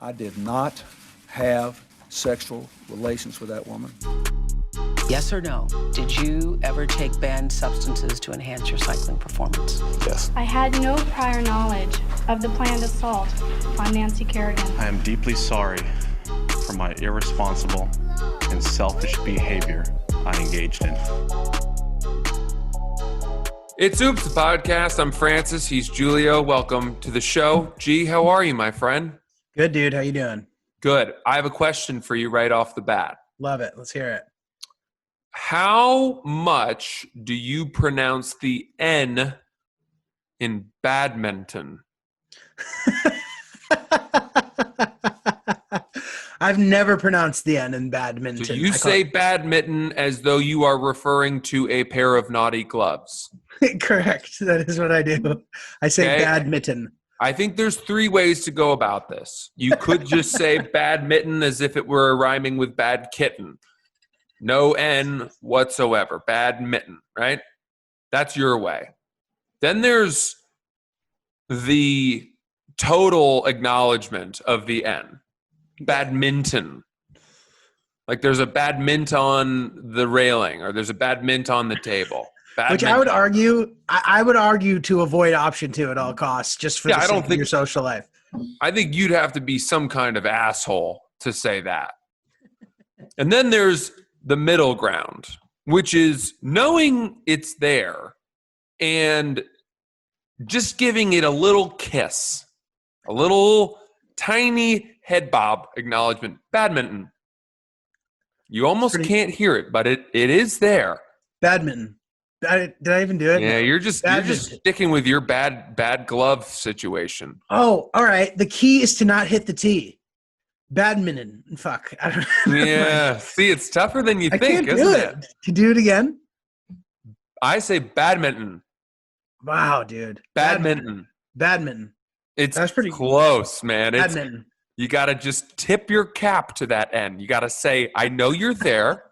I did not have sexual relations with that woman. Yes or no? Did you ever take banned substances to enhance your cycling performance? Yes. I had no prior knowledge of the planned assault on Nancy Kerrigan. I am deeply sorry for my irresponsible and selfish behavior I engaged in. It's Oops, the podcast. I'm Francis. He's Giulio. Welcome to the show. G, how are you, my friend? Good, dude. How you doing? Good. I have a question for you right off the bat. Love it. Let's hear it. How much do you pronounce the N in badminton? I've never pronounced the N in badminton. So you say badminton as though you are referring to a pair of naughty gloves. Correct. That is what I do. I say badminton. I think there's three ways to go about this. You could just say badminton as if it were rhyming with bad kitten. No N whatsoever. Badminton, right? That's your way. Then there's the total acknowledgement of the N. Badminton. Like there's a badminton on the railing or there's a badminton on the table. Badminton. Which I would argue to avoid option 2 at all costs just for the sake of your social life. I think you'd have to be some kind of asshole to say that. And then there's the middle ground, which is knowing it's there and just giving it a little kiss, a little tiny head bob acknowledgement. Badminton. You almost can't hear it, but it is there. Badminton. Did I even do it? Yeah, you're just sticking with your bad glove situation. Oh, all right. The key is to not hit the tee. Badminton. Fuck. I don't know. Yeah. See, it's tougher than you think, isn't it? Can you do it again? I say badminton. Wow, dude. Badminton. That's pretty close, man. Badminton. You got to just tip your cap to that end. You got to say, I know you're there.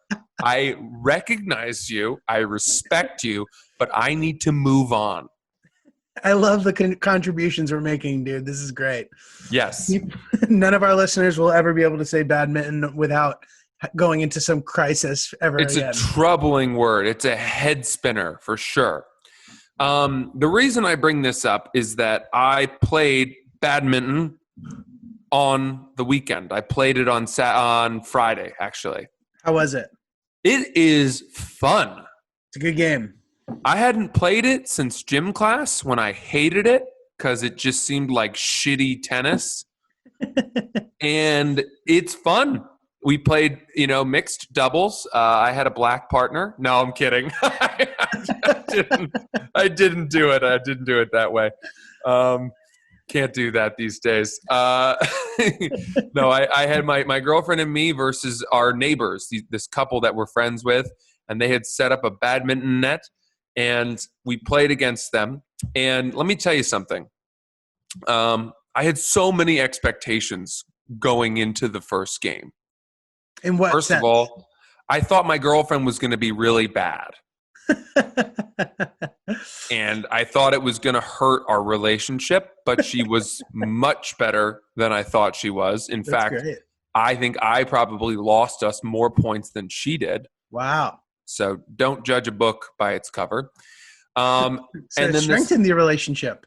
I recognize you. I respect you, but I need to move on. I love the contributions we're making, dude. This is great. Yes. None of our listeners will ever be able to say badminton without going into some crisis ever again. It's a troubling word. It's a head spinner for sure. The reason I bring this up is that I played badminton on the weekend. I played it on Friday, actually. How was it? It is fun. It's a good game. I hadn't played it since gym class when I hated it because it just seemed like shitty tennis. And it's fun. We played, mixed doubles. I had a black partner. No, I'm kidding. I didn't do it. I didn't do it that way. Can't do that these days. No, I had my girlfriend and me versus our neighbors, this couple that we're friends with, and they had set up a badminton net, and we played against them. And let me tell you something. I had so many expectations going into the first game. In what First sense? of all, I thought my girlfriend was going to be really bad. And I thought it was going to hurt our relationship, but she was much better than I thought she was. In fact, great. I think I probably lost us more points than she did. Wow. So don't judge a book by its cover. So it strengthened the relationship.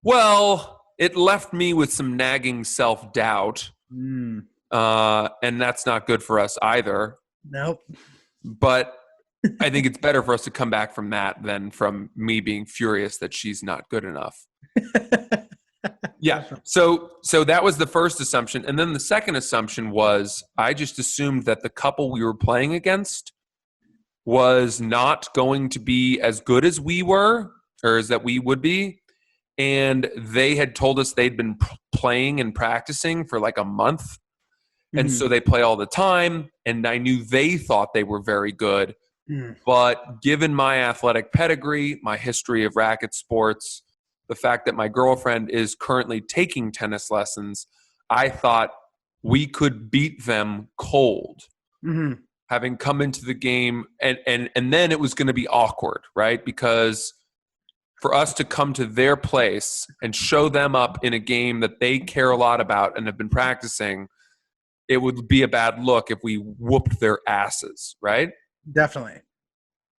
Well, it left me with some nagging self-doubt. Mm. And that's not good for us either. Nope. But I think it's better for us to come back from that than from me being furious that she's not good enough. Yeah. So that was the first assumption. And then the second assumption was I just assumed that the couple we were playing against was not going to be as good as we were or as that we would be. And they had told us they'd been playing and practicing for like a month. And so they play all the time. And I knew they thought they were very good. But given my athletic pedigree, my history of racket sports, the fact that my girlfriend is currently taking tennis lessons, I thought we could beat them cold. Having come into the game, and then it was going to be awkward, right? Because for us to come to their place and show them up in a game that they care a lot about and have been practicing, it would be a bad look if we whooped their asses, right? Definitely.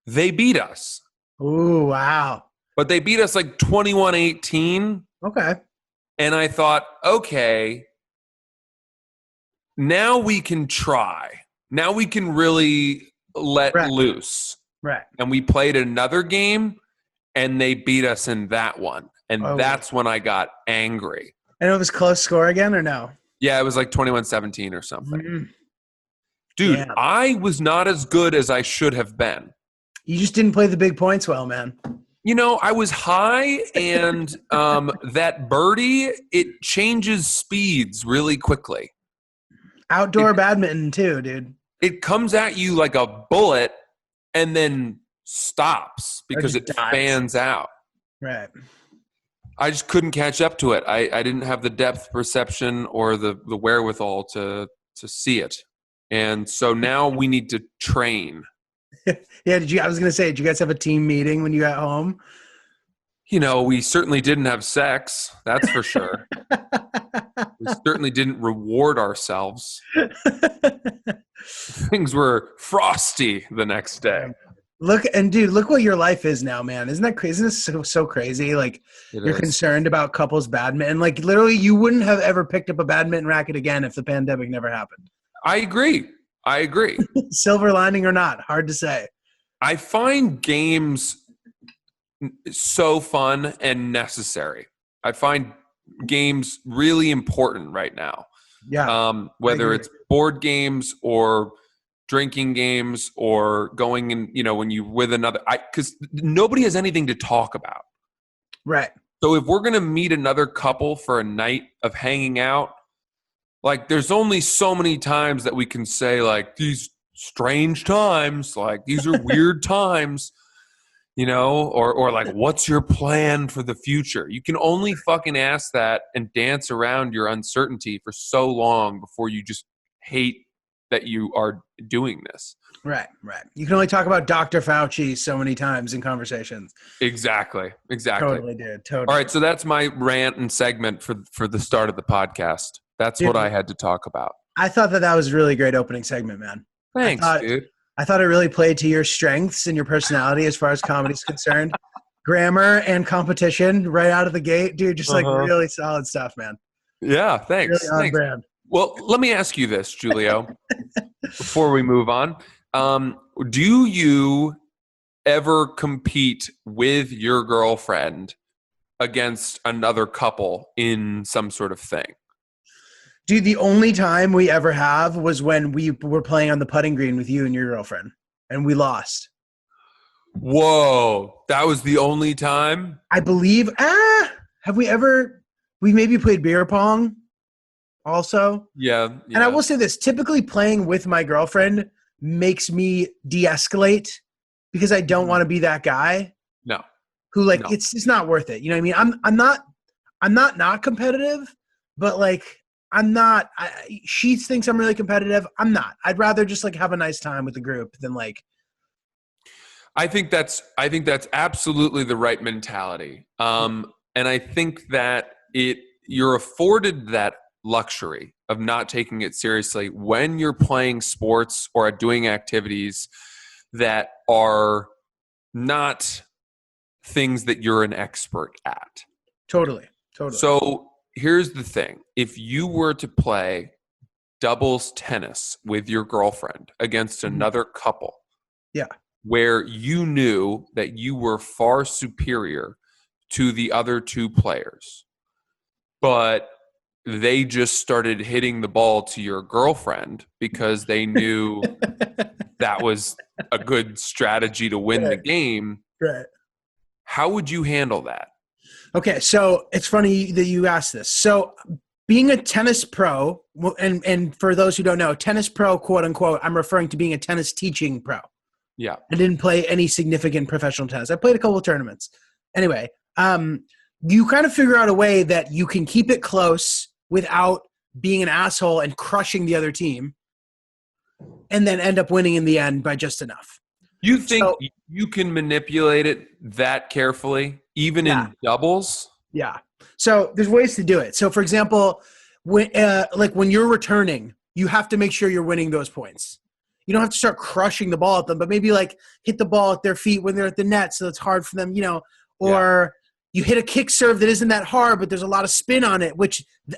They beat us. Ooh, wow. But they beat us like 21-18. Okay. And I thought, okay, now we can try. Now we can really let loose. Right. And we played another game, and they beat us in that one. And that's when I got angry. And it was close score again, or no? Yeah, it was like 21-17 or something. Mm-hmm. Dude, Damn. I was not as good as I should have been. You just didn't play the big points well, man. You know, I was high, and that birdie, it changes speeds really quickly. Outdoor badminton too, dude. It comes at you like a bullet and then stops because it fans out. Right. I just couldn't catch up to it. I didn't have the depth perception or the wherewithal to see it. And so now we need to train. Yeah, I was gonna say, did you guys have a team meeting when you got home? You know, we certainly didn't have sex, that's for sure. We certainly didn't reward ourselves. Things were frosty the next day. Look what your life is now, man. Isn't that crazy? Isn't this so crazy? Like, you're concerned about couples badminton. Like, literally, you wouldn't have ever picked up a badminton racket again if the pandemic never happened. I agree. Silver lining or not, hard to say. I find games so fun and necessary. I find games really important right now. Yeah. Whether it's board games or drinking games or going in, you know, when you with another, because nobody has anything to talk about. Right. So if we're going to meet another couple for a night of hanging out, like there's only so many times that we can say like these strange times, like these are weird times, you know, or like, what's your plan for the future? You can only fucking ask that and dance around your uncertainty for so long before you just hate that you are doing this. Right. You can only talk about Dr. Fauci so many times in conversations. Exactly. Totally, dude. Totally. All right, so that's my rant and segment for the start of the podcast. That's what I had to talk about. I thought that was a really great opening segment, man. Thanks, dude. I thought it really played to your strengths and your personality as far as comedy is concerned. Grammar and competition right out of the gate, dude. Just like really solid stuff, man. Yeah, thanks. Really on brand. Well, let me ask you this, Giulio, before we move on. Do you ever compete with your girlfriend against another couple in some sort of thing? Dude, the only time we ever have was when we were playing on the putting green with you and your girlfriend, and we lost. Whoa, that was the only time? I believe. Have we ever? We maybe played beer pong also. Yeah. And I will say this, typically playing with my girlfriend makes me de-escalate because I don't want to be that guy. No. Who it's not worth it. You know what I mean? I'm not competitive, but like she thinks I'm really competitive. I'm not. I'd rather just like have a nice time with the group than like. I think that's absolutely the right mentality. And I think that you're afforded that luxury of not taking it seriously when you're playing sports or doing activities that are not things that you're an expert at. Totally. So here's the thing. If you were to play doubles tennis with your girlfriend against another couple, where you knew that you were far superior to the other two players, but they just started hitting the ball to your girlfriend because they knew that was a good strategy to win the game. Right. How would you handle that? Okay, so it's funny that you asked this. So being a tennis pro, and for those who don't know, tennis pro, quote unquote, I'm referring to being a tennis teaching pro. Yeah. I didn't play any significant professional tennis. I played a couple of tournaments. Anyway, you kind of figure out a way that you can keep it close without being an asshole and crushing the other team, and then end up winning in the end by just enough. You think So- you can manipulate it that carefully, even in doubles? Yeah. So there's ways to do it. So for example, when you're returning, you have to make sure you're winning those points. You don't have to start crushing the ball at them, but maybe like hit the ball at their feet when they're at the net, so it's hard for them, or you hit a kick serve that isn't that hard, but there's a lot of spin on it, which the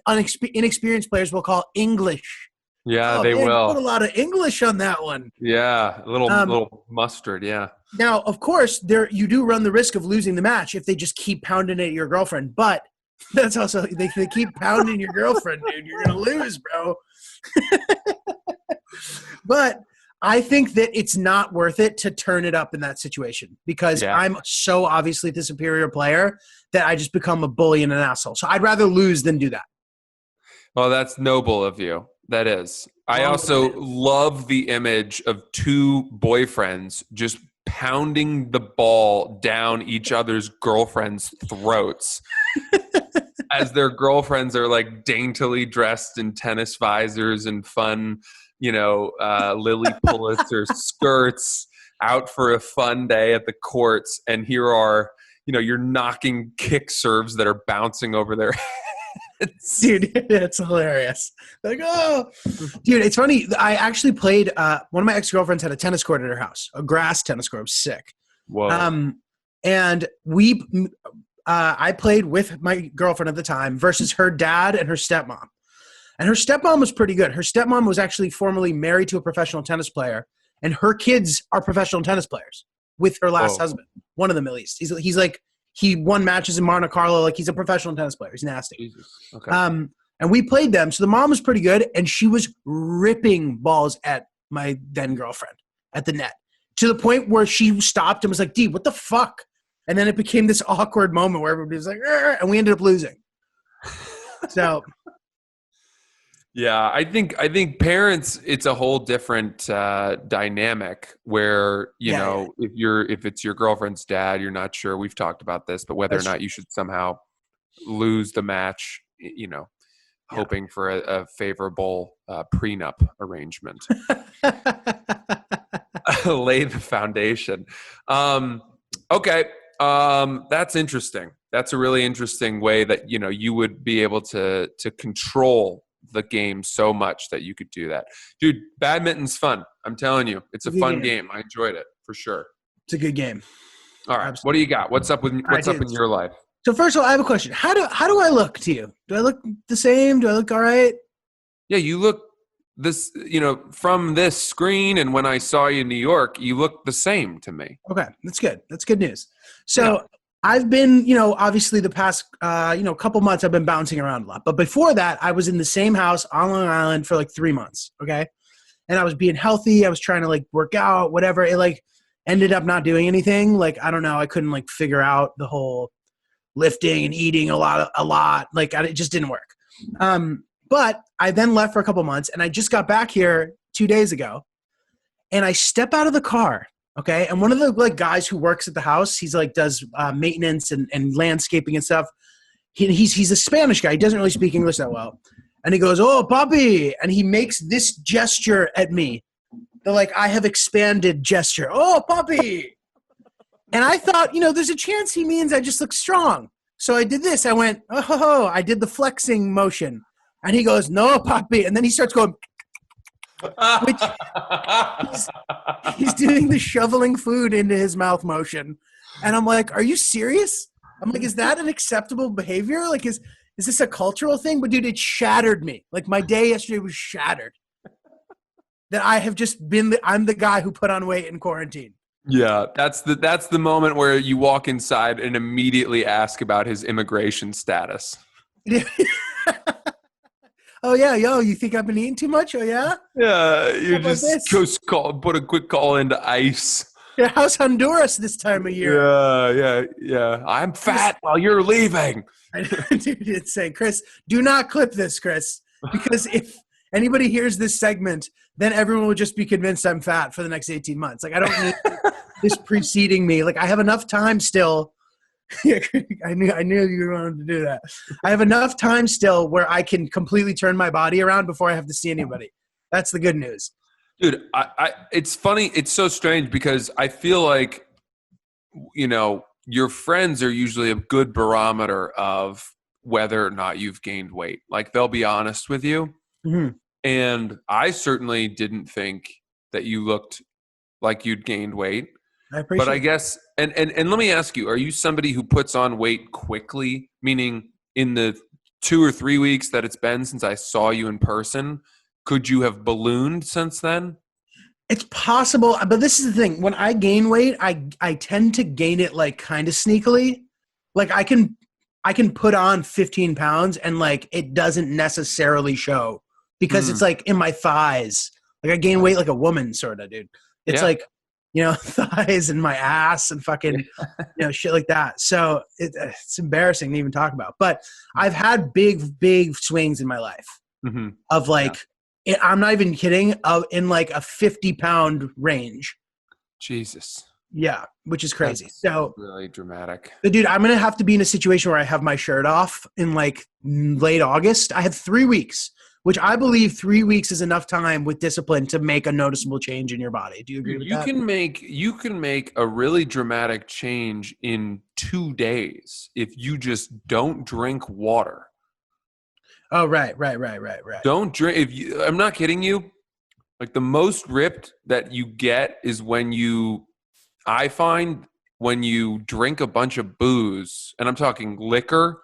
inexperienced players will call English. Yeah, Oh, they man, will. put a lot of English on that one. Yeah, a little mustard. Yeah. Now, of course, you do run the risk of losing the match if they just keep pounding at your girlfriend, but that's also they keep pounding your girlfriend, dude. You're gonna lose, bro. But I think that it's not worth it to turn it up in that situation because I'm so obviously the superior player that I just become a bully and an asshole. So I'd rather lose than do that. Well, that's noble of you. That is. I also love the image of two boyfriends just pounding the ball down each other's girlfriends' throats as their girlfriends are like daintily dressed in tennis visors and fun, Lily Pulitzer skirts out for a fun day at the courts. And here are, you're knocking kick serves that are bouncing over their heads. Dude, it's hilarious. Like, oh, dude, it's funny. I actually played, one of my ex-girlfriends had a tennis court at her house, a grass tennis court. It was sick. Whoa. And I played with my girlfriend at the time versus her dad and her stepmom. And her stepmom was pretty good. Her stepmom was actually formerly married to a professional tennis player, and her kids are professional tennis players with her last husband. One of them, at least. He's like, he won matches in Monte Carlo. Like, he's a professional tennis player. He's nasty. Jesus. Okay. And we played them. So the mom was pretty good, and she was ripping balls at my then girlfriend at the net to the point where she stopped and was like, "Dee, what the fuck?" And then it became this awkward moment where everybody was like, "Arr," and we ended up losing. So, yeah, I think parents, it's a whole different dynamic where, if it's your girlfriend's dad, you're not sure. We've talked about this, but whether or not you should somehow lose the match, hoping for a favorable prenup arrangement. Lay the foundation. Okay. That's interesting. That's a really interesting way that, you would be able to control the game so much that you could do that. Dude, badminton's fun. I'm telling you, it's a fun game. I enjoyed it for sure. it's a good game. All right. Absolutely. What do you got? What's up in your life? So first of all, I have a question. How do I look to you? Do I look the same? Do I look all right? Yeah, you look this, from this screen and when I saw you in New York, you look the same to me. Okay, that's good. That's good news. So I've been, obviously the past, couple months I've been bouncing around a lot. But before that, I was in the same house on Long Island for like 3 months, okay? And I was being healthy. I was trying to like work out, whatever. It like ended up not doing anything. Like, I don't know. I couldn't like figure out the whole lifting and eating a lot. Like, it just didn't work. But I then left for a couple months, and I just got back here 2 days ago, and I step out of the car. Okay. And one of the like guys who works at the house, he's like does maintenance and landscaping and stuff. He's a Spanish guy. He doesn't really speak English that well. And he goes, "Oh, papi." And he makes this gesture at me. The like, I have expanded gesture. "Oh, papi." And I thought, there's a chance he means I just look strong. So I did this. I went, "Oh," I did the flexing motion. And he goes, "No, papi." And then he starts going, which he's doing the shoveling food into his mouth motion. And I'm like, "Are you serious?" I'm like, "Is that an acceptable behavior? Like, is this a cultural thing?" But dude, it shattered me. Like, my day yesterday was shattered. That I have just I'm the guy who put on weight in quarantine. Yeah, that's the moment where you walk inside and immediately ask about his immigration status. "Oh yeah, yo, you think I've been eating too much? Oh yeah?" Yeah, you about just this? put a quick call into ICE. Yeah, how's Honduras this time of year? Yeah. I'm fat while you're leaving. Dude, it's saying, Chris, do not clip this, Chris, because if anybody hears this segment, then everyone will just be convinced I'm fat for the next 18 months. Like, I don't need this preceding me. Like, I have enough time still. I knew you wanted to do that. I have enough time still where I can completely turn my body around before I have to see anybody. That's the good news. Dude, it's funny. It's so strange because I feel like, your friends are usually a good barometer of whether or not you've gained weight. Like they'll be honest with you. Mhm. And I certainly didn't think that you looked like you'd gained weight. I But I appreciate it. guess, and let me ask you, are you somebody who puts on weight quickly? Meaning in the 2 or 3 weeks that it's been since I saw you in person, could you have ballooned since then? It's possible, but this is the thing. When I gain weight, I tend to gain it like kind of sneakily. Like I can put on 15 pounds and like it doesn't necessarily show because it's like in my thighs. Like I gain weight like a woman, sort of, dude. It's Yeah. like, thighs and my ass and fucking, shit like that. So it's embarrassing to even talk about. But I've had big swings in my life Mm-hmm. of like, I'm not even kidding, in like a 50-pound range. Jesus. Yeah, which is crazy. That's So, really dramatic. but dude, I'm gonna have to be in a situation where I have my shirt off in like late August. I have 3 weeks, which I believe 3 weeks is enough time with discipline to make a noticeable change in your body. Do you agree with You that? you can make a really dramatic change in 2 days if you just don't drink water. Oh, right. Don't drink. I'm not kidding you. Like the most ripped that you get is I find when you drink a bunch of booze, and I'm talking liquor,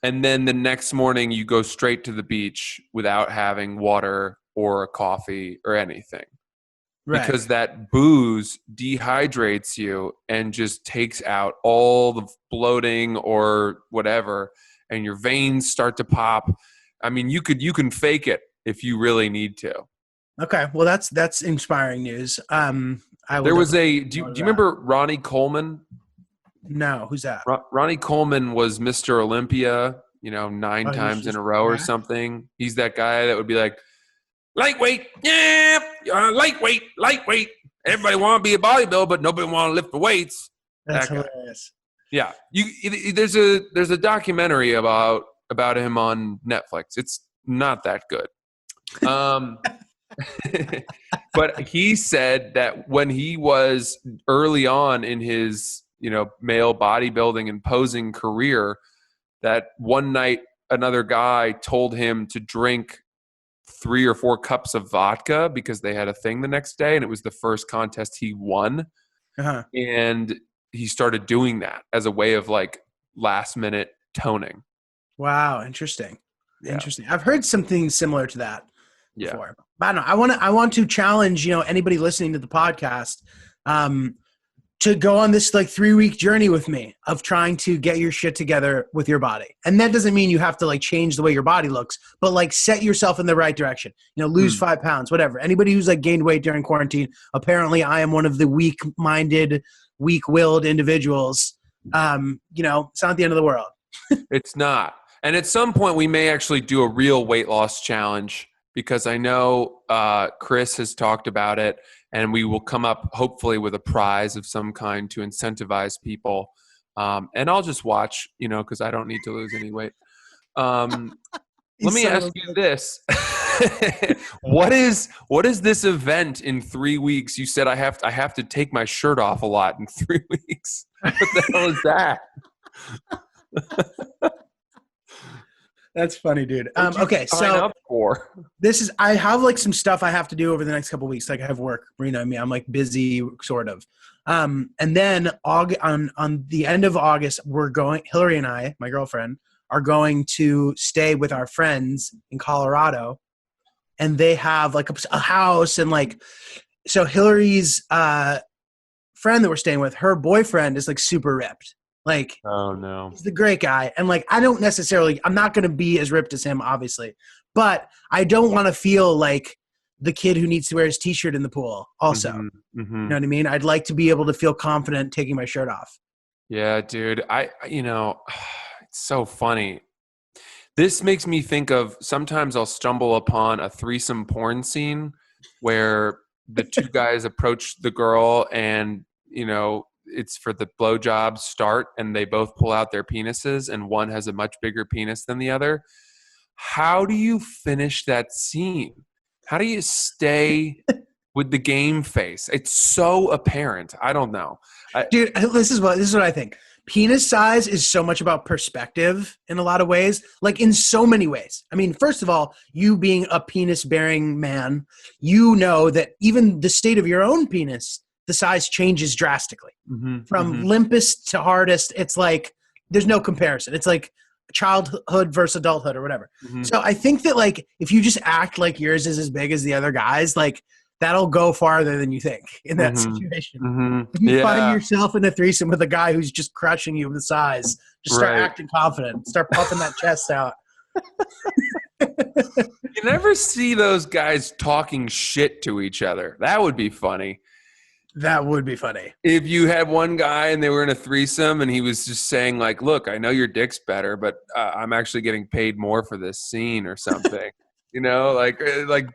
and then the next morning you go straight to the beach without having water or a coffee or anything. Right. Because that booze dehydrates you and just takes out all the bloating or whatever, and your veins start to pop. I mean, you can fake it if you really need to. Okay. Well, that's inspiring news. I will There was definitely do you note of that. remember Ronnie Coleman? No, who's that? Ronnie Coleman was Mr. Olympia, 9 Oh, he was times in just a row or jacked? something. He's that guy that would be like, lightweight, yeah, lightweight. Everybody want to be a bodybuilder, but nobody want to lift the weights. That's That guy. hilarious. Yeah, there's a documentary about him on Netflix. It's not that good. But he said that when he was early on in his, male bodybuilding and posing career, that one night another guy told him to drink 3 or 4 cups of vodka because they had a thing the next day, and it was the first contest he won. Uh-huh. And he started doing that as a way of like last minute toning. Wow, interesting. Yeah. Interesting. I've heard something similar to that Yeah. before. But I don't know. I want to challenge, anybody listening to the podcast, to go on this like 3-week journey with me of trying to get your shit together with your body. And that doesn't mean you have to like change the way your body looks, but like set yourself in the right direction, lose 5 pounds, whatever. Anybody who's like gained weight during quarantine, apparently I am one of the weak-minded, weak-willed individuals. It's not the end of the world. It's not. And at some point we may actually do a real weight loss challenge, because I know Chris has talked about it, and we will come up hopefully with a prize of some kind to incentivize people. And I'll just watch, because I don't need to lose any weight. Let me ask you this. What is this event in 3 weeks? You said I have to take my shirt off a lot in 3 weeks. What the hell is that? That's funny, dude. What'd you Okay, sign so up for? I have like some stuff I have to do over the next couple of weeks. Like I have work, I'm like busy, sort of. And then on the end of August, Hillary and I, my girlfriend, are going to stay with our friends in Colorado, and they have like a house, and like, so Hillary's friend that we're staying with, her boyfriend is like super ripped. Like, Oh no. he's the great guy. And like, I'm not going to be as ripped as him, obviously, but I don't want to feel like the kid who needs to wear his t-shirt in the pool also. Mhm, mhm. You know what I mean? I'd like to be able to feel confident taking my shirt off. Yeah, dude. It's so funny. This makes me think of, sometimes I'll stumble upon a threesome porn scene where the two guys approach the girl, and, it's for the blowjob start, and they both pull out their penises, and one has a much bigger penis than the other. How do you finish that scene? How do you stay with the game face? It's so apparent. I don't know. Dude, this is what I think. Penis size is so much about perspective in a lot of ways, like in so many ways. I mean, first of all, you being a penis-bearing man, you know that even the state of your own penis, the size changes drastically. From limpest to hardest, it's like there's no comparison. It's like childhood versus adulthood or whatever. So I think that like if you just act like yours is as big as the other guys, like that'll go farther than you think in that situation. If you find yourself in a threesome with a guy who's just crushing you with size, just start acting confident. Start puffing that chest out. You never see those guys talking shit to each other. That would be funny. That would be funny. If you had one guy and they were in a threesome and he was just saying like, look, I know your dick's better, but I'm actually getting paid more for this scene or something. You know, like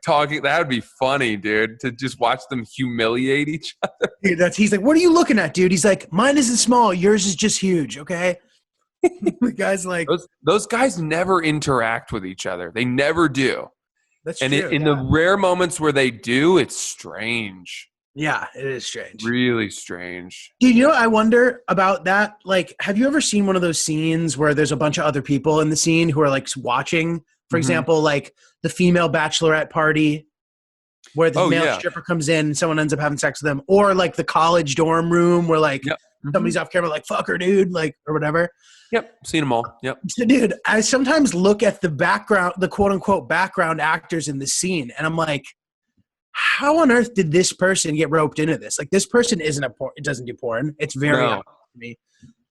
talking, that would be funny, dude, to just watch them humiliate each other. Dude, he's like, what are you looking at, dude? He's like, mine isn't small. Yours is just huge. Okay. The guy's like, those guys never interact with each other. They never do. That's and true. In the rare moments where they do, it's strange. Yeah, it is strange. Really strange. Dude, you know what I wonder about that? Like, have you ever seen one of those scenes where there's a bunch of other people in the scene who are like watching? For example, like the female bachelorette party where the male stripper comes in and someone ends up having sex with them. Or like the college dorm room where like somebody's off camera like, fuck her, dude, like, or whatever. Yep, seen them all. Yep. So, dude, I sometimes look at the background, the quote-unquote background actors in the scene, and I'm like, how on earth did this person get roped into this? Like, this person isn't it doesn't do porn. It's very obvious to me.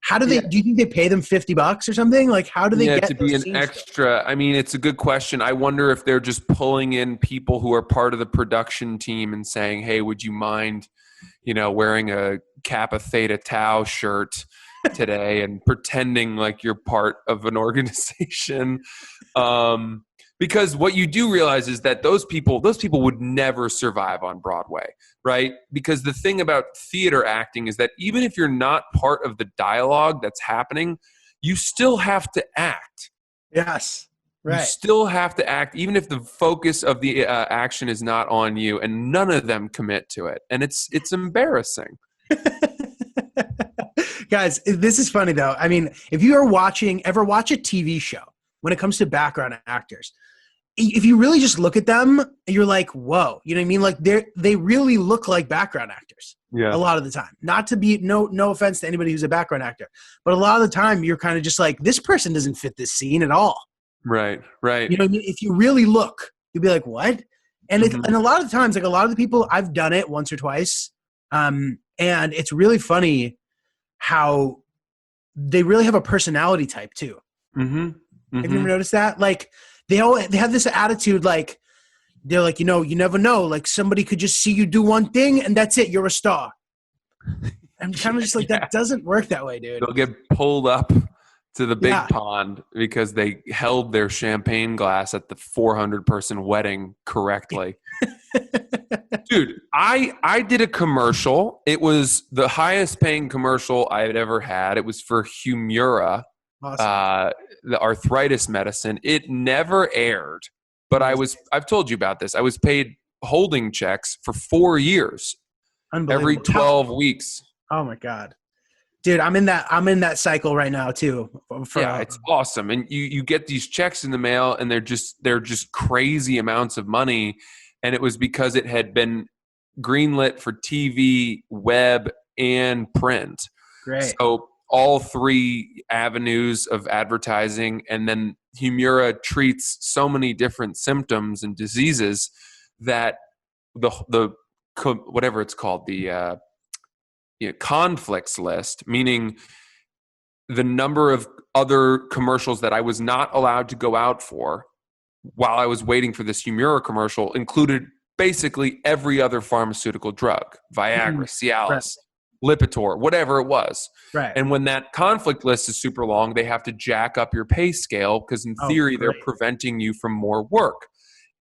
How do they? Do you think they pay them $50 or something? Like, how do they get to be an extra? I mean, it's a good question. I wonder if they're just pulling in people who are part of the production team and saying, "Hey, would you mind, wearing a Kappa Theta Tau shirt today and pretending like you're part of an organization?" Because what you do realize is that those people would never survive on Broadway, right? Because the thing about theater acting is that even if you're not part of the dialogue that's happening, you still have to act. Yes, right. You still have to act, even if the focus of the action is not on you, and none of them commit to it. And it's embarrassing. Guys, this is funny though. I mean, if you are ever watch a TV show, when it comes to background actors, if you really just look at them, you're like, whoa, you know what I mean? Like they really look like background actors a lot of the time. Not to be no offense to anybody who's a background actor, but a lot of the time you're kind of just like, this person doesn't fit this scene at all. Right. You know what I mean? If you really look, you'll be like, what? And and a lot of times, like a lot of the people, I've done it once or twice, and it's really funny how they really have a personality type too. Have you ever noticed that? Like they have this attitude, like they're like, you never know. Like somebody could just see you do one thing and that's it. You're a star. I'm kind of just like, that doesn't work that way, dude. They'll get pulled up to the big pond because they held their champagne glass at the 400-person wedding correctly. Dude, I did a commercial. It was the highest paying commercial I had ever had. It was for Humira. Awesome. The arthritis medicine. It never aired, but I've told you about this. I was paid holding checks for 4 years, every 12 weeks. Oh my God, dude, I'm in that cycle right now too. It's awesome. And you get these checks in the mail and they're just crazy amounts of money. And it was because it had been greenlit for TV, web, and print. Great. So all three avenues of advertising, and then Humira treats so many different symptoms and diseases that the whatever it's called, the conflicts list, meaning the number of other commercials that I was not allowed to go out for while I was waiting for this Humira commercial included basically every other pharmaceutical drug, Viagra, Cialis, Lipitor, whatever it was. Right. And when that conflict list is super long, they have to jack up your pay scale because in theory, they're preventing you from more work.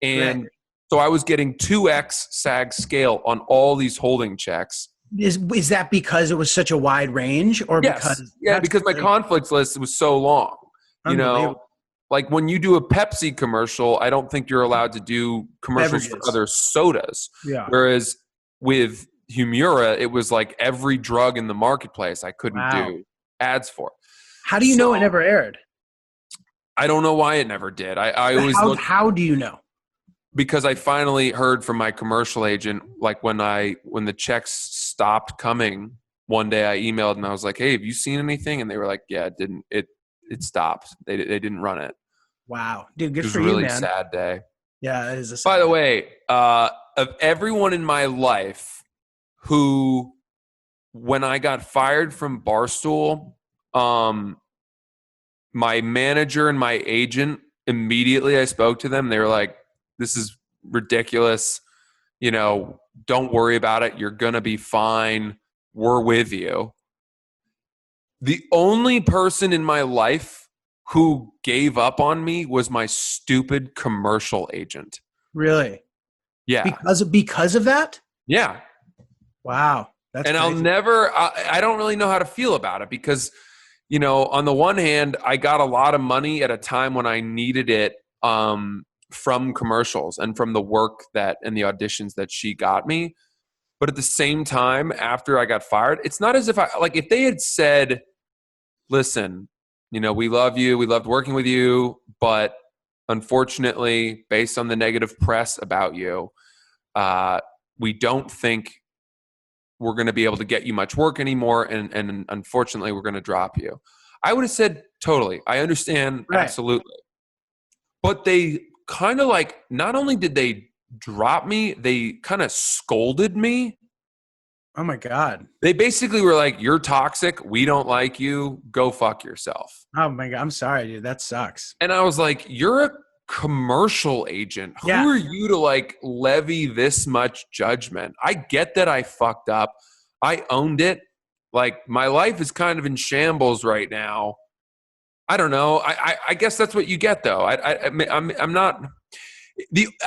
And so I was getting 2x SAG scale on all these holding checks. Is that because it was such a wide range, or because because my conflicts list was so long, like when you do a Pepsi commercial, I don't think you're allowed to do commercials for Beverages. other sodas. Yeah. Whereas with Humira, it was like every drug in the marketplace I couldn't Wow. do ads for. How do you know it So, never aired? I don't know why it never did. I always looked, How do you know? because I finally heard from my commercial agent, like when the checks stopped coming, one day I emailed and I was like, hey, have you seen anything? And they were like, yeah, it stopped. They didn't run it. Wow, dude, good It was for a you, really man. sad day. Yeah, that is a sad By the day. way, of everyone in my life who, when I got fired from Barstool, my manager and my agent, immediately I spoke to them. They were like, this is ridiculous. You know, don't worry about it. You're going to be fine. We're with you. The only person in my life who gave up on me was my stupid commercial agent. Really? Yeah. Because of that? Yeah. Wow. That's And crazy. I don't really know how to feel about it because, you know, on the one hand, I got a lot of money at a time when I needed it from commercials and from the work and the auditions that she got me. But at the same time, after I got fired, it's not as if if they had said, listen, you know, we love you, we loved working with you, but unfortunately, based on the negative press about you, we don't think we're going to be able to get you much work anymore, and unfortunately, we're going to drop you. I would have said, totally, I understand, Right. absolutely. But they kind of not only did they drop me, they kind of scolded me. Oh my God. They basically were like, you're toxic, we don't like you, go fuck yourself. Oh my God. I'm sorry, dude. That sucks. And I was like, you're a commercial agent. Yeah. Who are you to levy this much judgment? I get that I fucked up. I owned it. Like, my life is kind of in shambles right now. I don't know. I guess that's what you get, though. I'm not.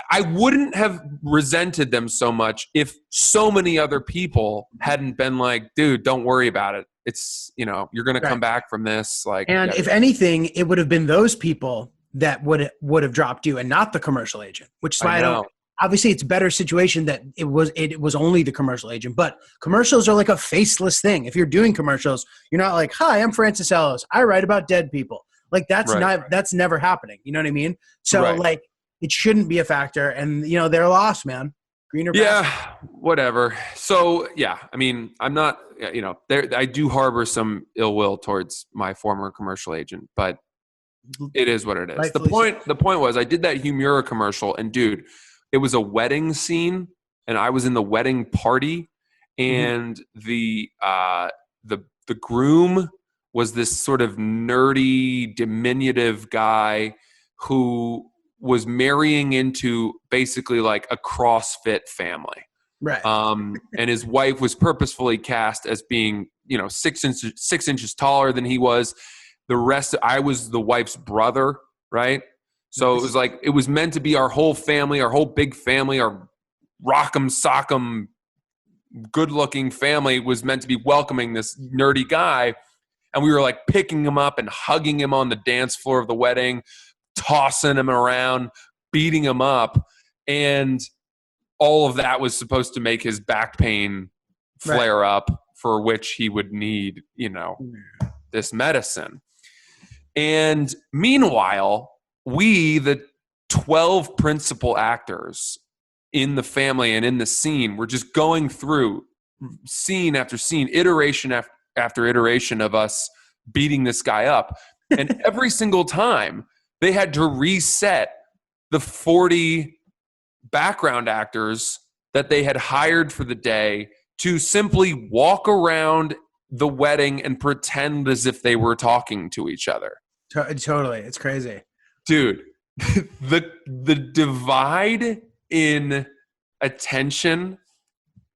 I wouldn't have resented them so much if so many other people hadn't been like, dude, don't worry about it. It's, you know, you're going to come back from this. And if anything, it would have been those people that would have dropped you and not the commercial agent, which is why I don't. Obviously, it's a better situation that it was only the commercial agent. But commercials are like a faceless thing. If you're doing commercials, you're not like, "Hi, I'm Francis Ellis. I write about dead people." Like that's that's never happening. You know what I mean? So it shouldn't be a factor. And you know they're lost, man. Greener. Yeah, whatever. So yeah, I mean, I'm not. You know, I do harbor some ill will towards my former commercial agent, but it is what it is. Rightfully The point was, I did that Humira commercial, and dude, it was a wedding scene, and I was in the wedding party, and the groom was this sort of nerdy, diminutive guy who was marrying into basically like a CrossFit family. Right. And his wife was purposefully cast as being, you know, 6 inches taller than he was. I was the wife's brother, right? So it was like, it was meant to be our whole family, our whole big family, our rock'em sock'em good looking family was meant to be welcoming this nerdy guy. And we were like picking him up and hugging him on the dance floor of the wedding, tossing him around, beating him up. And all of that was supposed to make his back pain flare up, for which he would need, you know, this medicine. And meanwhile, we, the 12 principal actors in the family and in the scene, were just going through scene after scene, iteration after iteration of us beating this guy up. And every single time, they had to reset the 40 background actors that they had hired for the day to simply walk around the wedding and pretend as if they were talking to each other. Totally. It's crazy. Dude, the divide in attention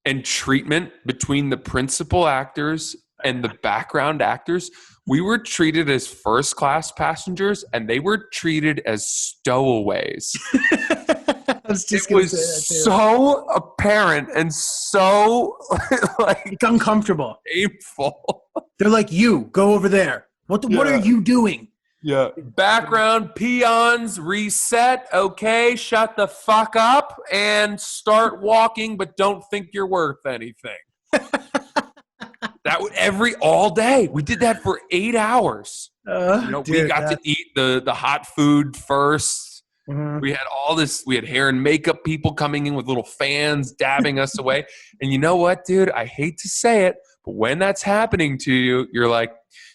and treatment between the principal actors and the background actors, we were treated as first class passengers and they were treated as stowaways. I was just it was so apparent and so it's uncomfortable, painful. They're like, you go over there. What are you doing? Yeah. Background peons reset. Okay, shut the fuck up and start walking, but don't think you're worth anything. That would all day. We did that for 8 hours. We got to eat the hot food first. Mhm. We had all this. We had hair and makeup people coming in with little fans dabbing us away. And you know what, dude? I hate to say it, but when that's happening to you, you're like,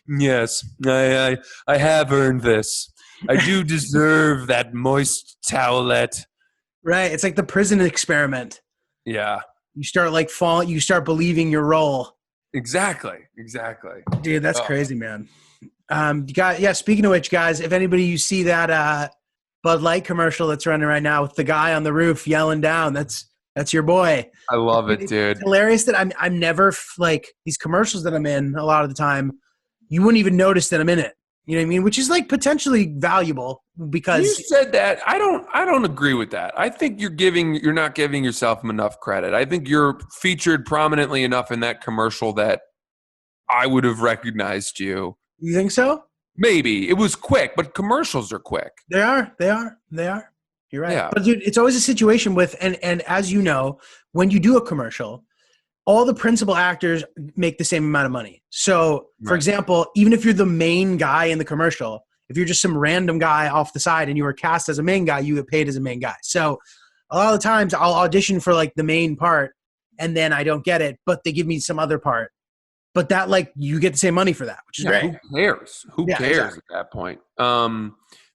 yes, I have earned this. I do deserve that moist towelette. Right. It's like the prison experiment. Yeah, You start like you start believing your role. exactly. Dude, that's crazy, man. Speaking of which, guys, if anybody you see that Bud Light commercial that's running right now with the guy on the roof yelling down, that's your boy. I love it, dude. It's hilarious that I'm never like these commercials that I'm in a lot of the time, you wouldn't even notice that I'm in it. You know what I mean? Which is like potentially valuable because You said that. I don't agree with that. I think you're not giving yourself enough credit. I think you're featured prominently enough in that commercial that I would have recognized you. You think so? Maybe. It was quick, but commercials are quick. They are. You're right. Yeah. But dude, it's always a situation with and as you know, when you do a commercial, all the principal actors make the same amount of money. So, for Right. example, even if you're the main guy in the commercial, if you're just some random guy off the side and you were cast as a main guy, you get paid as a main guy. So, a lot of the times I'll audition for like the main part and then I don't get it, but they give me some other part. But that like you get the same money for that, which is great. Who cares? Who Yeah, cares exactly. at that point?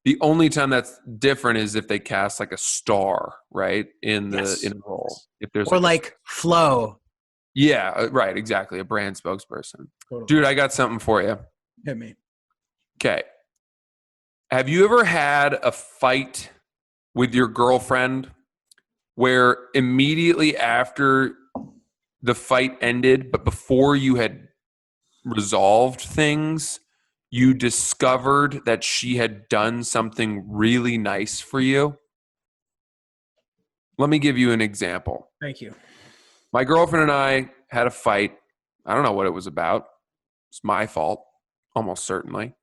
The only time that's different is if they cast like a star, right, in the Yes. in a role. If there's Or like Flo. yeah, right, exactly, a brand spokesperson. Totally. Dude, I got something for you. Hit me. Okay. Have you ever had a fight with your girlfriend where immediately after the fight ended, but before you had resolved things, you discovered that she had done something really nice for you? Let me give you an example. Thank you. My girlfriend and I had a fight. I don't know what it was about. It's my fault, almost certainly.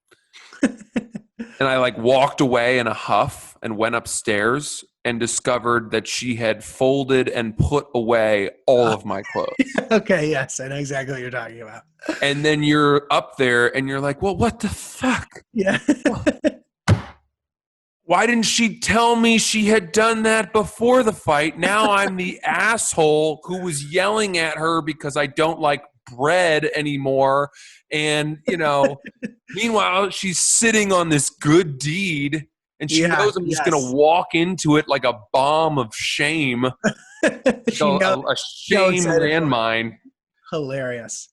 And I like walked away in a huff and went upstairs and discovered that she had folded and put away all of my clothes. Okay, yes, I know exactly what you're talking about. And then you're up there and you're like, well, what the fuck? Yeah. Why didn't she tell me she had done that before the fight? Now I'm the asshole who was yelling at her because I don't like bread anymore. And, meanwhile, she's sitting on this good deed and she knows I'm just going to walk into it like a bomb of shame. A shame landmine. Hilarious.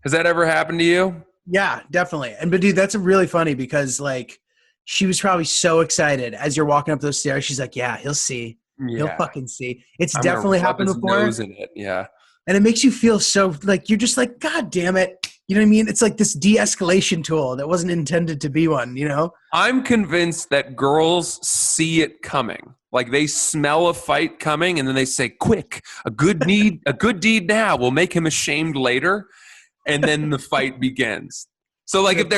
Has that ever happened to you? Yeah, definitely. But dude, that's really funny because like she was probably so excited as you're walking up those stairs. She's like, yeah, he'll see. He'll fucking see. It's I'm gonna definitely rub happened his before. nose in it. Yeah. And it makes you feel so like you're just like, God damn it. You know what I mean? It's like this de-escalation tool that wasn't intended to be one, I'm convinced that girls see it coming. Like they smell a fight coming and then they say, quick, a good deed now will make him ashamed later. And then the fight begins. So like if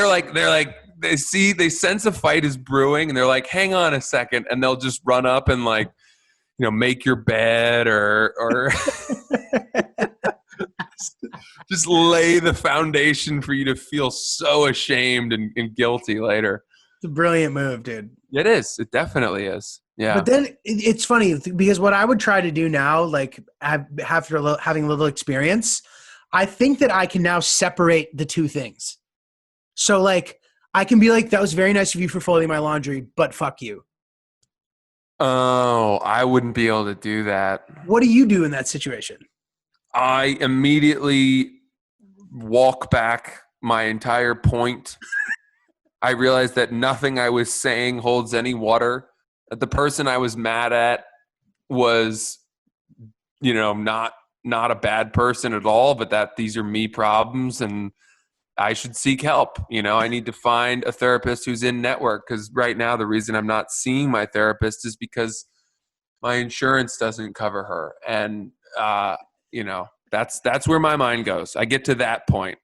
they sense a fight is brewing and they're like, hang on a second, and they'll just run up and like, make your bed or just lay the foundation for you to feel so ashamed and guilty later. It's a brilliant move, dude. It is. It definitely is. Yeah. But then it's funny because what I would try to do now, like after having a little experience, I think that I can now separate the two things. So like I can be like, that was very nice of you for folding my laundry, but fuck you. Oh, I wouldn't be able to do that. What do you do in that situation? I immediately walk back my entire point. I realized that nothing I was saying holds any water. That the person I was mad at was, not a bad person at all, but that these are me problems and I should seek help. I need to find a therapist who's in network because right now the reason I'm not seeing my therapist is because my insurance doesn't cover her. And, that's where my mind goes. I get to that point.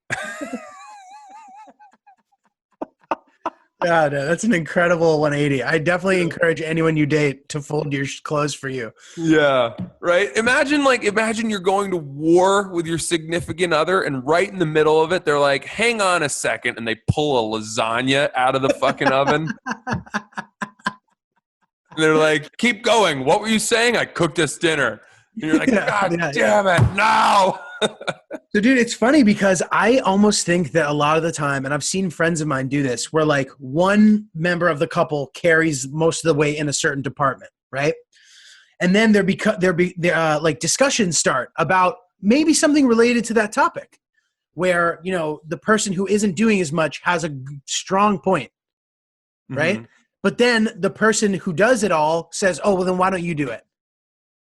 Yeah, no, that's an incredible 180. I definitely encourage anyone you date to fold your clothes for you. Yeah, right. Imagine you're going to war with your significant other, and right in the middle of it, they're like, "Hang on a second," and they pull a lasagna out of the fucking oven. And they're like, "Keep going. What were you saying? I cooked us dinner." And you're like, "God damn it, no!" So, dude, it's funny because I almost think that a lot of the time, and I've seen friends of mine do this, where like one member of the couple carries most of the weight in a certain department, right? And then like discussions start about maybe something related to that topic, where the person who isn't doing as much has a strong point, right? Mhm. But then the person who does it all says, "Oh, well, then why don't you do it?"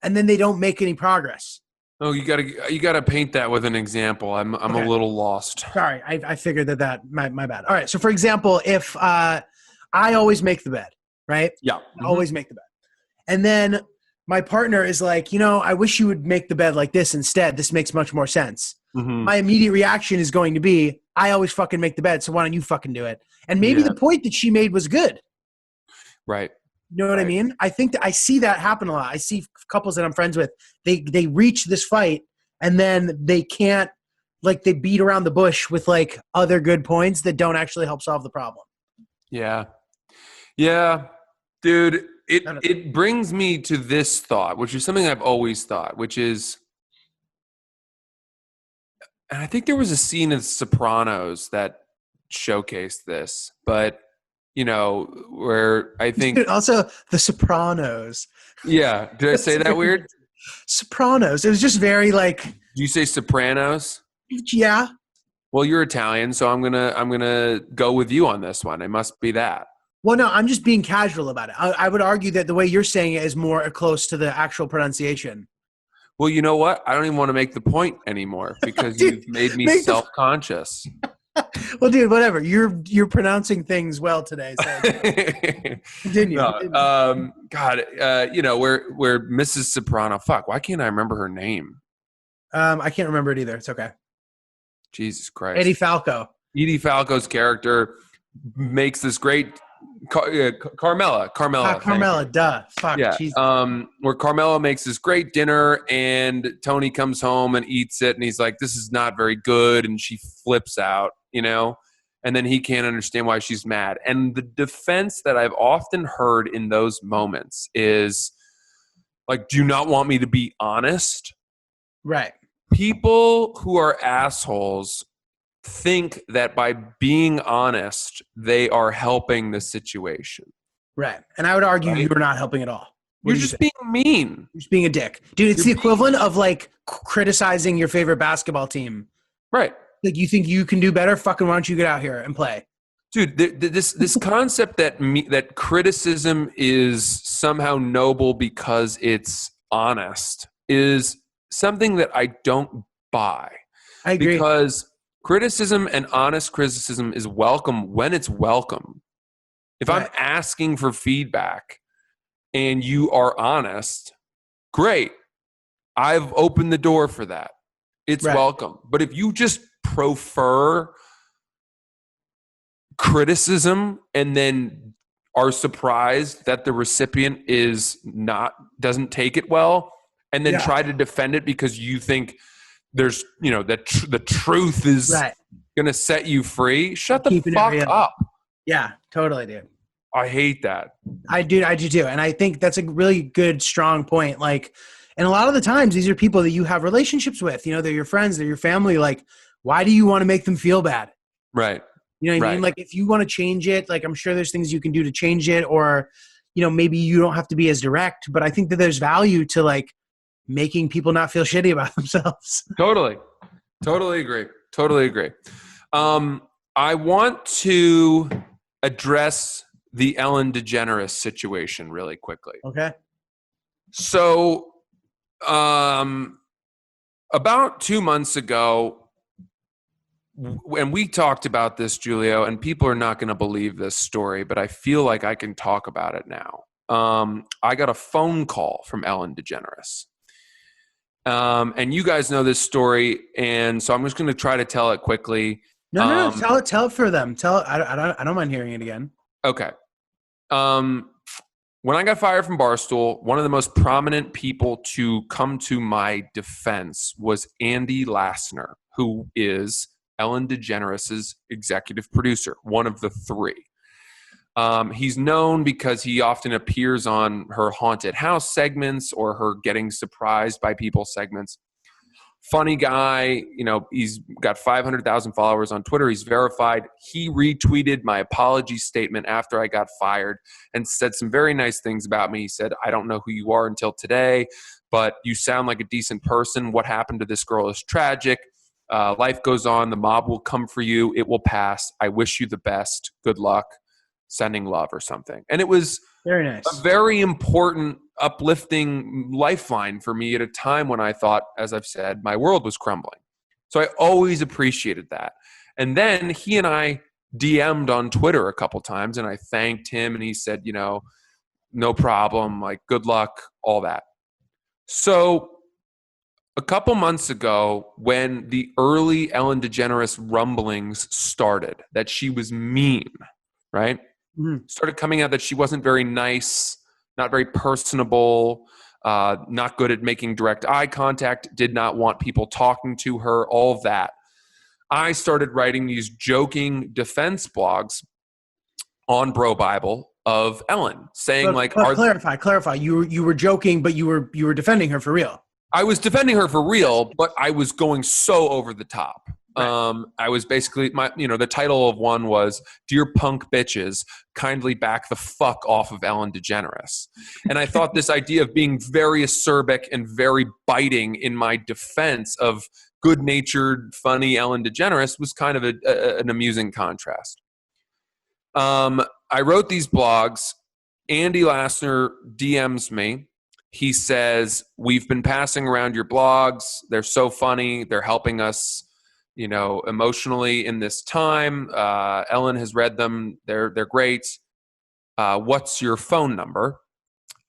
And then they don't make any progress. Oh, you gotta paint that with an example. I'm Okay. a little lost. Sorry, I figured that my bad. All right, so for example, if I always make the bed, right? Yeah. I always make the bed. And then my partner is like, I wish you would make the bed like this instead. This makes much more sense. Mhm. My immediate reaction is going to be, I always fucking make the bed, so why don't you fucking do it? And maybe Yeah. the point that she made was good. Right. You know what I Right. mean? I think that I see that happen a lot. I see couples that I'm friends with, they reach this fight and then they can't, like, they beat around the bush with like other good points that don't actually help solve the problem. Yeah. Yeah. Dude, it brings me to this thought, which is something I've always thought, which is, and I think there was a scene in Sopranos that showcased this, but where I think, Dude, also, The Sopranos. yeah, did I say that weird? Sopranos. It was just very like, Do you say Sopranos? yeah. Well, you're Italian, so I'm gonna go with you on this one. It must be that. Well, no, I'm just being casual about it. I would argue that the way you're saying it is more close to the actual pronunciation. Well, you know what? I don't even want to make the point anymore because Dude, you've made me make the- self-conscious. Well, dude, whatever. You're pronouncing things well today. So continue. No, continue. God, where Mrs. Soprano. Fuck, why can't I remember her name? I can't remember it either. It's okay. Jesus Christ. Eddie Falco. Edie Falco's character makes this great Carmela. thank you. Carmela, duh. Fuck. Yeah. Jesus. Where Carmela makes this great dinner and Tony comes home and eats it and he's like, "This is not very good," and she flips out, and then he can't understand why she's mad. And the defense that I've often heard in those moments is like, "Do you not want me to be honest?" Right. People who are assholes think that by being honest, they are helping the situation. Right. And I would argue Right? you're not helping at all. What You're do you just think? being mean. You're just being a dick. Dude, it's You're the equivalent of like criticizing your favorite basketball team. Right. Like, you think you can do better? Fucking why don't you get out here and play? Dude, this concept that criticism is somehow noble because it's honest is something that I don't buy. I agree. Because criticism and honest criticism is welcome when it's welcome. If I'm Right. asking for feedback and you are honest, great. I've opened the door for that. It's Right. welcome. But if you just prefer criticism and then are surprised that the recipient doesn't take it well and then Yeah. try to defend it because you think there's that the truth is Right. gonna set you free, shut the Keeping it fuck real. up. Yeah, totally, dude. I hate that. I do too. And I think that's a really good, strong point. Like, and a lot of the times these are people that you have relationships with, they're your friends, they're your family. Like, why do you want to make them feel bad? Right. You know what I Right. mean? Like, if you want to change it, like, I'm sure there's things you can do to change it, or, maybe you don't have to be as direct, but I think that there's value to like making people not feel shitty about themselves. Totally agree. I want to address the Ellen DeGeneres situation really quickly. Okay. So, about 2 months ago, when we talked about this, Giulio, and people are not going to believe this story, but I feel like I can talk about it now. I got a phone call from Ellen DeGeneres. And you guys know this story, and so I'm just going to try to tell it quickly. No. Tell it for them. I don't mind hearing it again. Okay. When I got fired from Barstool, one of the most prominent people to come to my defense was Andy Lassner, who is Ellen DeGeneres' executive producer, one of the three. He's known because he often appears on her haunted house segments or her getting surprised by people segments. Funny guy, he's got 500,000 followers on Twitter. He's verified. He retweeted my apology statement after I got fired and said some very nice things about me. He said, I don't know who you are until today, but you sound like a decent person. What happened to this girl is tragic. Life goes on. The mob will come for you. It will pass. I wish you the best. Good luck. Sending love or something. And it was Very nice. a very important, uplifting lifeline for me at a time when I thought, as I've said, my world was crumbling. So I always appreciated that. And then he and I DM'd on Twitter a couple times, and I thanked him, and he said, no problem, like, good luck, all that. So a couple months ago, when the early Ellen DeGeneres rumblings started, that she was mean, right? Started coming out that she wasn't very nice, not very personable, not good at making direct eye contact, did not want people talking to her, all of that. I started writing these joking defense blogs on Bro Bible of Ellen, saying clarify. You were joking, but you were defending her for real. I was defending her for real, but I was going so over the top. Right. I was basically the title of one was "Dear Punk Bitches, Kindly Back the Fuck Off of Ellen DeGeneres," and I thought this idea of being very acerbic and very biting in my defense of good-natured, funny Ellen DeGeneres was kind of an amusing contrast. I wrote these blogs. Andy Lassner DMs me. He says, "We've been passing around your blogs. They're so funny. They're helping us." Emotionally in this time. Ellen has read them. They're great. What's your phone number?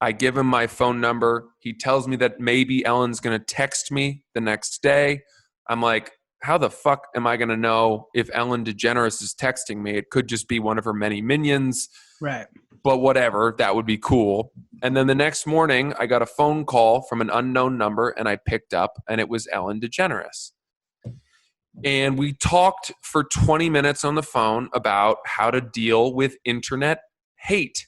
I give him my phone number. He tells me that maybe Ellen's going to text me the next day. I'm like, how the fuck am I going to know if Ellen DeGeneres is texting me? It could just be one of her many minions. Right. But whatever, that would be cool. And then the next morning, I got a phone call from an unknown number, and I picked up, and it was Ellen DeGeneres. And we talked for 20 minutes on the phone about how to deal with internet hate.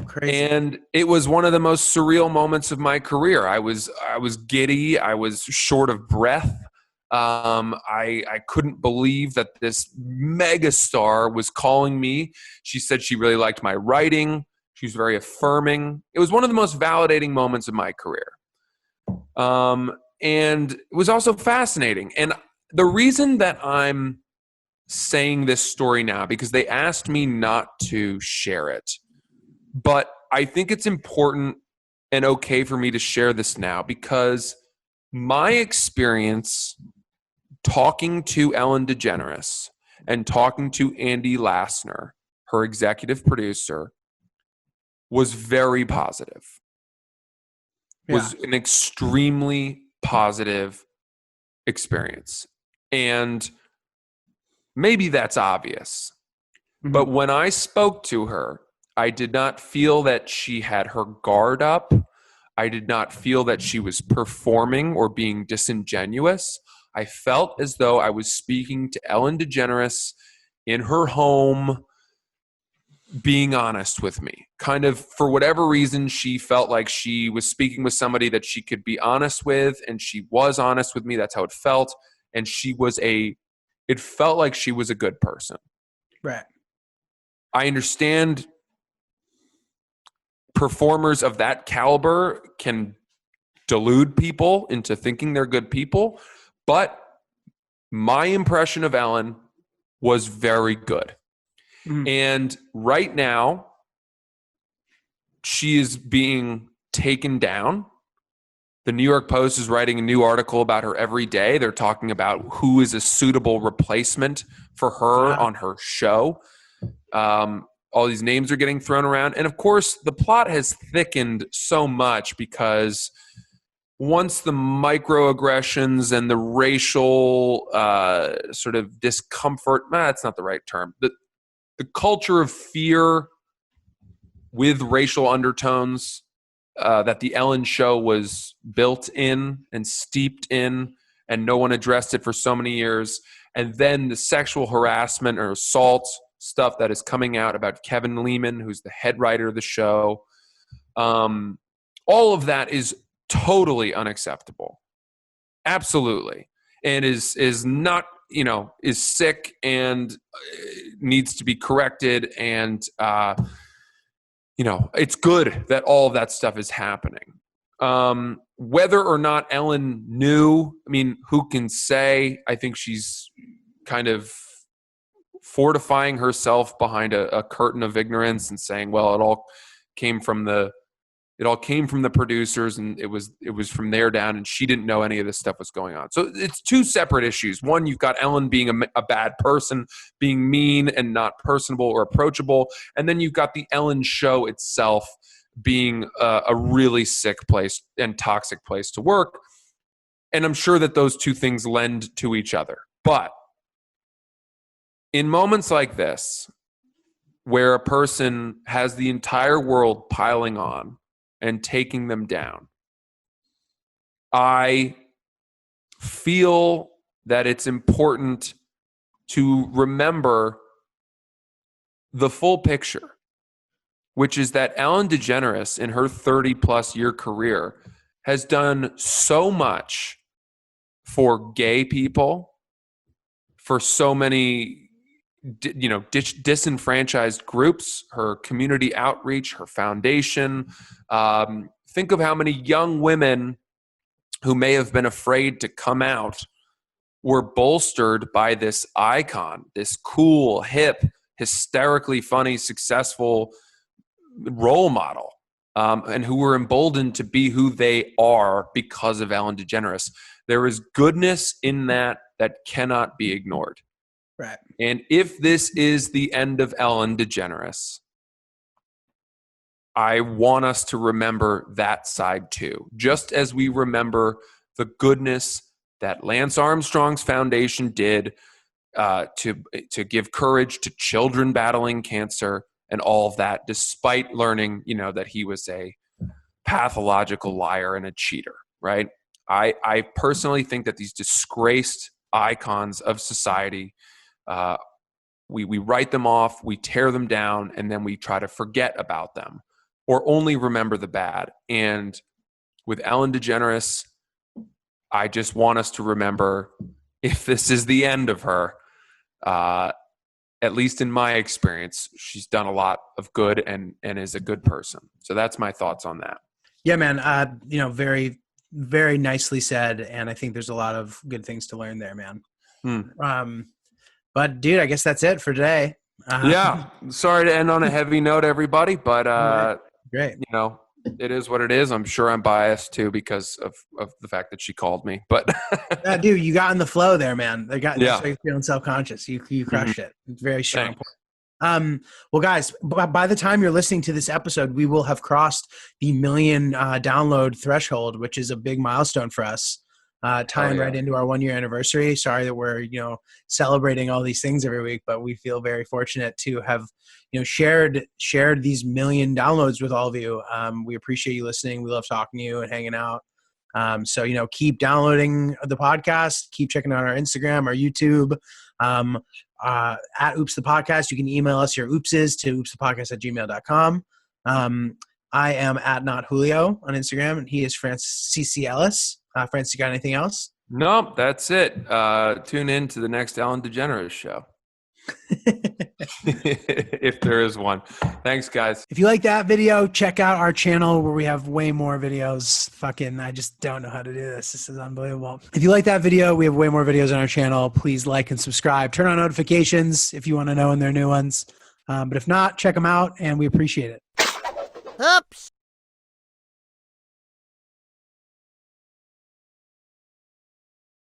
Crazy. And it was one of the most surreal moments of my career. I was giddy. I was short of breath. I couldn't believe that this megastar was calling me. She said she really liked my writing. She was very affirming. It was one of the most validating moments of my career. And it was also fascinating. And the reason that I'm saying this story now, because they asked me not to share it, but I think it's important and okay for me to share this now, because my experience talking to Ellen DeGeneres and talking to Andy Lassner, her executive producer, was very positive. Was an extremely positive experience. And maybe that's obvious. Mm-hmm. But when I spoke to her, I did not feel that she had her guard up. I did not feel that she was performing or being disingenuous. I felt as though I was speaking to Ellen DeGeneres in her home, being honest with me. Kind of, for whatever reason, she felt like she was speaking with somebody that she could be honest with, and she was honest with me. That's how it felt. And it felt like she was a good person. Right. I understand performers of that caliber can delude people into thinking they're good people, but my impression of Ellen was very good. Mm-hmm. And right now, she is being taken down. The New York Post is writing a new article about her every day. They're talking about who is a suitable replacement for her on her show. All these names are getting thrown around. And of course, the plot has thickened so much because once the microaggressions and the racial sort of discomfort, that's not the right term. the culture of fear with racial undertones that the Ellen show was built in and steeped in, and no one addressed it for so many years. And then the sexual harassment or assault stuff that is coming out about Kevin Lehman, who's the head writer of the show. All of that is totally unacceptable. Absolutely. And is not, is sick and needs to be corrected. And, it's good that all of that stuff is happening. Whether or not Ellen knew, who can say? I think she's kind of fortifying herself behind a curtain of ignorance and saying, well, it all came from the producers, and it was from there down, and she didn't know any of this stuff was going on. So it's two separate issues. One, you've got Ellen being a bad person, being mean and not personable or approachable. And then you've got the Ellen show itself being a really sick place and toxic place to work. And I'm sure that those two things lend to each other. But in moments like this, where a person has the entire world piling on and taking them down, I feel that it's important to remember the full picture, which is that Ellen DeGeneres, in her 30-plus year career, has done so much for gay people, for so many disenfranchised groups, her community outreach, her foundation. Think of how many young women who may have been afraid to come out were bolstered by this icon, this cool, hip, hysterically funny, successful role model, and who were emboldened to be who they are because of Ellen DeGeneres. There is goodness in that cannot be ignored. Right. And if this is the end of Ellen DeGeneres, I want us to remember that side too. Just as we remember the goodness that Lance Armstrong's foundation did to give courage to children battling cancer and all of that, despite learning, that he was a pathological liar and a cheater, right? I personally think that these disgraced icons of society, we write them off, we tear them down, and then we try to forget about them or only remember the bad. And with Ellen DeGeneres, I just want us to remember, if this is the end of her, at least in my experience, she's done a lot of good and is a good person. So that's my thoughts on that. Yeah, man. Very, very nicely said. And I think there's a lot of good things to learn there, man. But dude, I guess that's it for today. Yeah. Sorry to end on a heavy note, everybody, but great. It is what it is. I'm sure I'm biased too because of the fact that she called me. But dude, you got in the flow there, man. You're feeling self-conscious. You crushed it. It's very strong. Well, guys, by the time you're listening to this episode, we will have crossed the 1 million download threshold, which is a big milestone for us. Tying right into our 1-year anniversary. Sorry that we're, celebrating all these things every week, but we feel very fortunate to have, shared these 1 million downloads with all of you. We appreciate you listening. We love talking to you and hanging out. So, keep downloading the podcast, keep checking out our Instagram, our YouTube, at Oops the Podcast. You can email us your oopses to oopsthepodcast@gmail.com. I am at Not Julio on Instagram, and he is Francis CC Ellis. Francis, you got anything else? Nope, that's it. Tune in to the next Ellen DeGeneres show. If there is one. Thanks, guys. If you like that video, check out our channel where we have way more videos. I just don't know how to do this. This is unbelievable. If you like that video, we have way more videos on our channel. Please like and subscribe. Turn on notifications if you want to know when there are new ones. But if not, check them out, and we appreciate it. Oops.